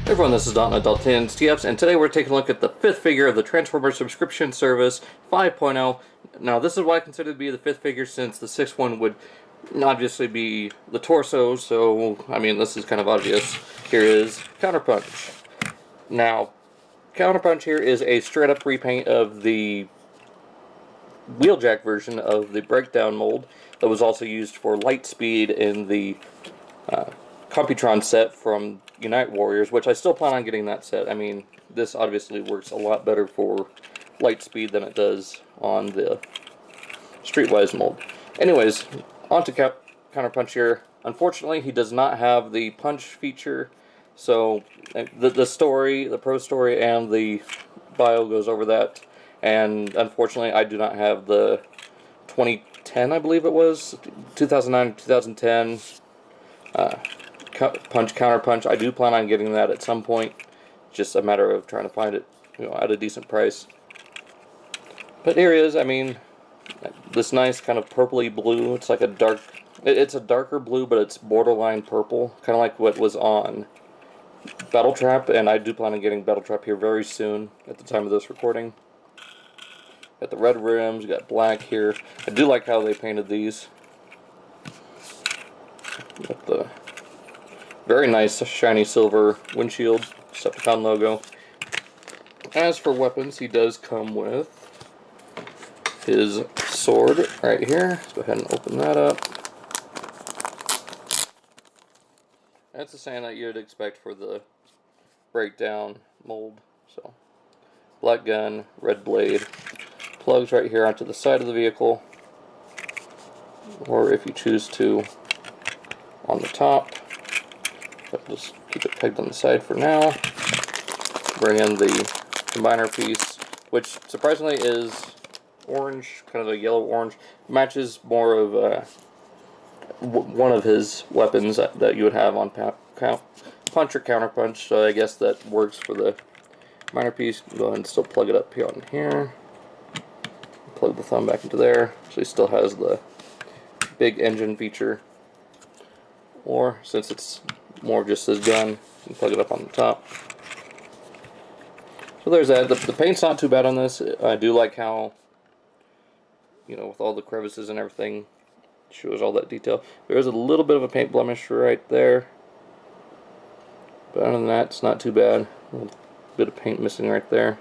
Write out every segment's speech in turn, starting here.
Hey everyone, this is Don Adult TFs, and today we're taking a look at the fifth figure of the Transformer Subscription Service 5.0. Now, this is what I consider to be the fifth figure, since the sixth one would obviously be the torso, so, I mean, this is kind of obvious. Here is Counterpunch. Now, Counterpunch here is a straight-up repaint of the wheeljack version of the breakdown mold that was also used for Lightspeed in the Computron set from Unite Warriors, which I still plan on getting that set. I mean, this obviously works a lot better for Lightspeed than it does on the Streetwise mold. Anyways, on to Counterpunch here. Unfortunately, he does not have the punch feature, so the story, the pro story, and the bio goes over that, and unfortunately, I do not have the 2010, I believe it was, 2009, 2010, Counterpunch. I do plan on getting that at some point. Just a matter of trying to find it, at a decent price. But here it is. I mean, this nice kind of purpley blue. It's like a dark. It's a darker blue, but it's borderline purple, kind of like what was on Battle Trap. And I do plan on getting Battle Trap here very soon. At the time of this recording, got the red rims. You got black here. I do like how they painted these. Got the very nice shiny silver windshield, Decepticon logo. As for weapons, he does come with his sword right here. Let's go ahead and open that up. That's the same that you'd expect for the breakdown mold. So, black gun, red blade, plugs right here onto the side of the vehicle, or if you choose to, on the top. But just keep it pegged on the side for now. Bring in the combiner piece, which surprisingly is orange, kind of a yellow-orange. Matches more of one of his weapons that you would have on Punch or Counterpunch, so I guess that works for the combiner piece. Go ahead and still plug it up here on here. Plug the thumb back into there, so he still has the big engine feature. Or, since it's more just his gun, you can plug it up on the top. So there's that. The paint's not too bad on this. I do like how, with all the crevices and everything, it shows all that detail. There is a little bit of a paint blemish right there, but other than that, it's not too bad. A little bit of paint missing right there.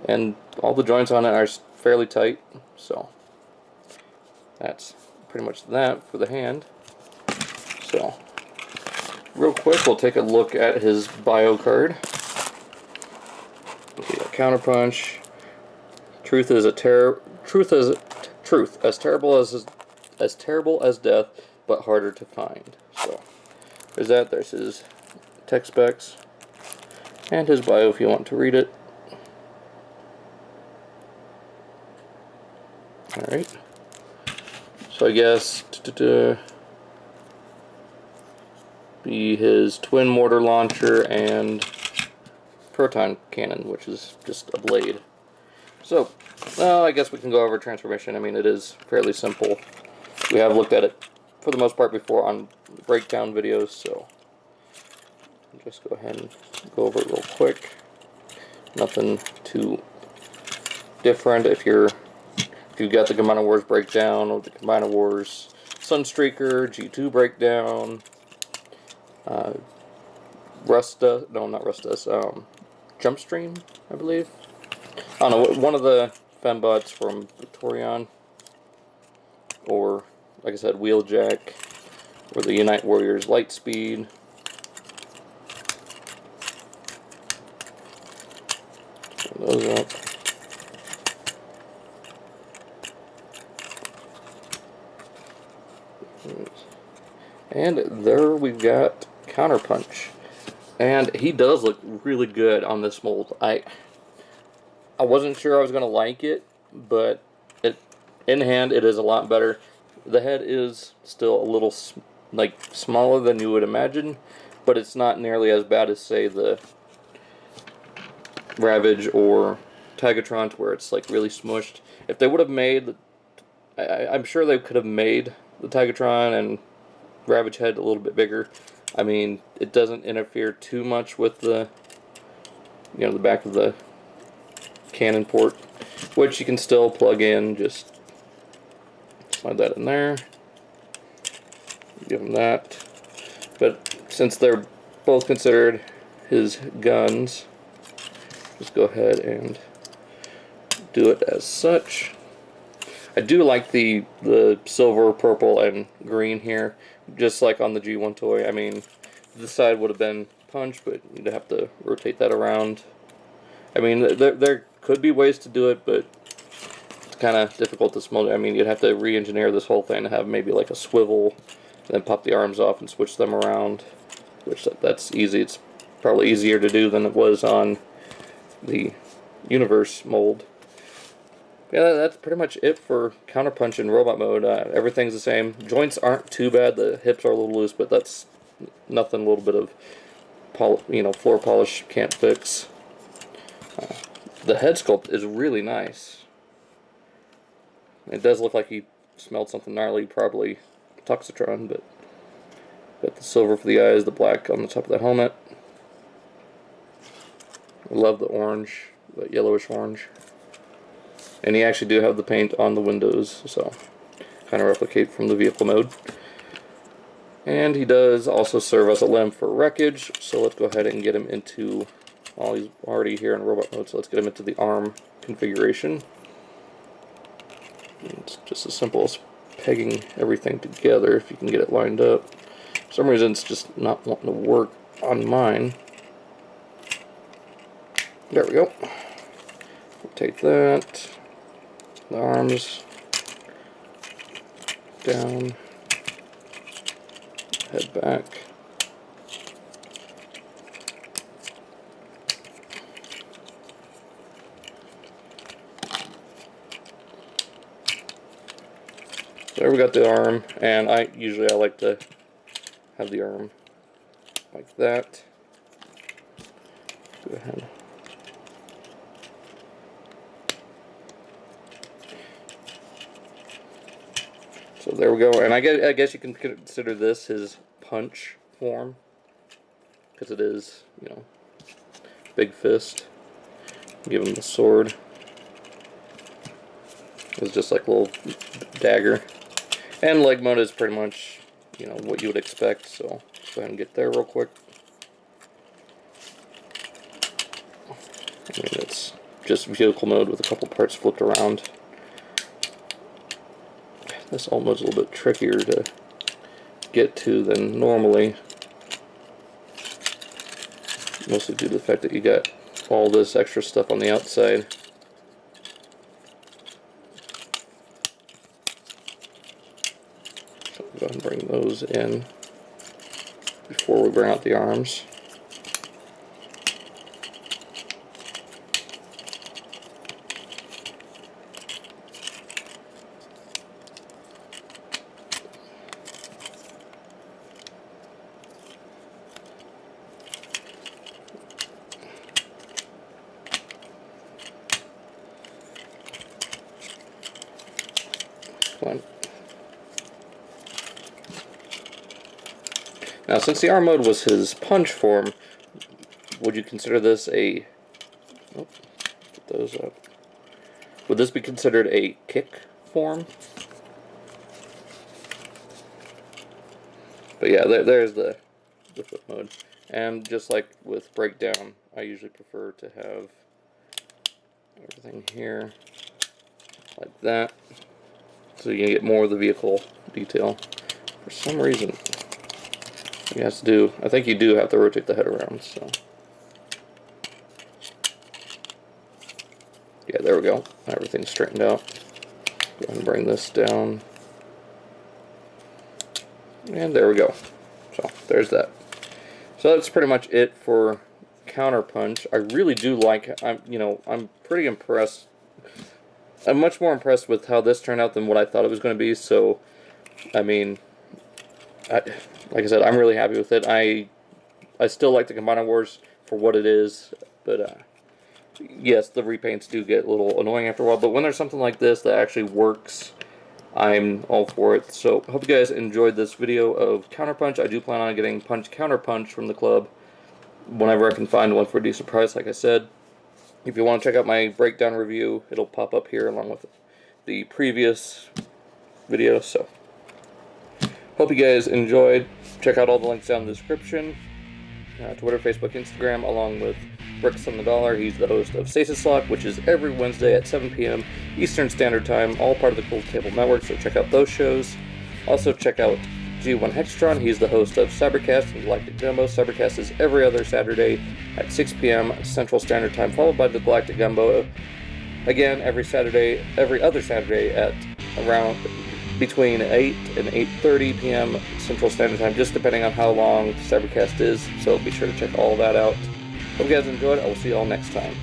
And all the joints on it are fairly tight, so that's pretty much that for the hand. So, real quick, we'll take a look at his bio card. We got Counterpunch. Truth as terrible as death, but harder to find. So, there's that. There's his tech specs and his bio if you want to read it. All right. So I guess be his twin mortar launcher and proton cannon, which is just a blade. So, well, I guess we can go over transformation. I mean, it is fairly simple. We have looked at it for the most part before on breakdown videos, so just go ahead and go over it real quick. Nothing too different if you've got the Combiner Wars breakdown or the Combiner Wars Sunstreaker G2 breakdown. Jumpstream, I believe. I don't know, one of the fembots from Victorion, or, like I said, Wheeljack, or the Unite Warriors Lightspeed. Turn those up. And there we've got Counterpunch. And he does look really good on this mold. I wasn't sure I was going to like it, but in hand it is a lot better. The head is still a little smaller than you would imagine, but it's not nearly as bad as, say, the Ravage or Tagatron, where it's like really smushed. If they would have made, I'm sure they could have made the Tagatron and Ravage head a little bit bigger. I mean, it doesn't interfere too much with the, the back of the Canon port, which you can still plug in. Just slide that in there, give him that. But since they're both considered his guns, just go ahead and do it as such. I do like the silver, purple, and green here, just like on the G1 toy. I mean, this side would have been punch, but you'd have to rotate that around. I mean, there could be ways to do it, but it's kind of difficult to smell. I mean, you'd have to re-engineer this whole thing to have maybe like a swivel, and then pop the arms off and switch them around, which that's easy. It's probably easier to do than it was on the Universe mold. Yeah, that's pretty much it for Counterpunch in robot mode. Everything's the same. Joints aren't too bad. The hips are a little loose, but that's nothing. A little bit of floor polish can't fix. The head sculpt is really nice. It does look like he smelled something gnarly, probably Toxitron, but got the silver for the eyes, the black on the top of the helmet. I love the orange, the yellowish orange. And you actually do have the paint on the windows, so kind of replicate from the vehicle mode. And he does also serve as a limb for wreckage, so let's go ahead and get him into, well, he's already here in robot mode, so let's get him into the arm configuration. It's just as simple as pegging everything together if you can get it lined up. For some reason it's just not wanting to work on mine. There we go. Rotate that. The arms down, head back. So there we got the arm, and I like to have the arm like that. Go ahead. So there we go, and I guess you can consider this his punch form, because it is, big fist. Give him the sword. It's just like a little dagger. And leg mode is pretty much, what you would expect, so let's go ahead and get there real quick. I mean, it's just vehicle mode with a couple parts flipped around. This almost a little bit trickier to get to than normally. Mostly due to the fact that you got all this extra stuff on the outside. So go ahead and bring those in before we bring out the arms. Now, since the arm mode was his punch form, would you consider this a... Oh, get those up. Would this be considered a kick form? But yeah, there's the flip mode. And just like with breakdown, I usually prefer to have everything here like that, so you can get more of the vehicle detail. For some reason, you have to do, I think you do have to rotate the head around, so. Yeah, there we go. Everything's straightened out. Go ahead and bring this down. And there we go. So, there's that. So that's pretty much it for Counterpunch. I really do like, I'm pretty impressed. I'm much more impressed with how this turned out than what I thought it was going to be, so, I mean, like I said, I'm really happy with it. I still like the Combiner Wars for what it is, but yes, the repaints do get a little annoying after a while, but when there's something like this that actually works, I'm all for it. So, hope you guys enjoyed this video of Counterpunch. I do plan on getting Counterpunch from the club whenever I can find one for a decent price, like I said. If you want to check out my breakdown review, it'll pop up here along with the previous video. So, hope you guys enjoyed. Check out all the links down in the description. Twitter, Facebook, Instagram, along with Bricks on the Dollar. He's the host of Stasis Lock, which is every Wednesday at 7 p.m. Eastern Standard Time, all part of the Cool Table Network, so check out those shows. Also check out G1 Hextron. He's the host of Cybercast and Galactic Gumbo. Cybercast is every other Saturday at 6 p.m. Central Standard Time, followed by the Galactic Gumbo again every other Saturday at around between 8 and 8:30 p.m. Central Standard Time, just depending on how long Cybercast is, so be sure to check all that out. Hope you guys enjoyed. I will see you all next time.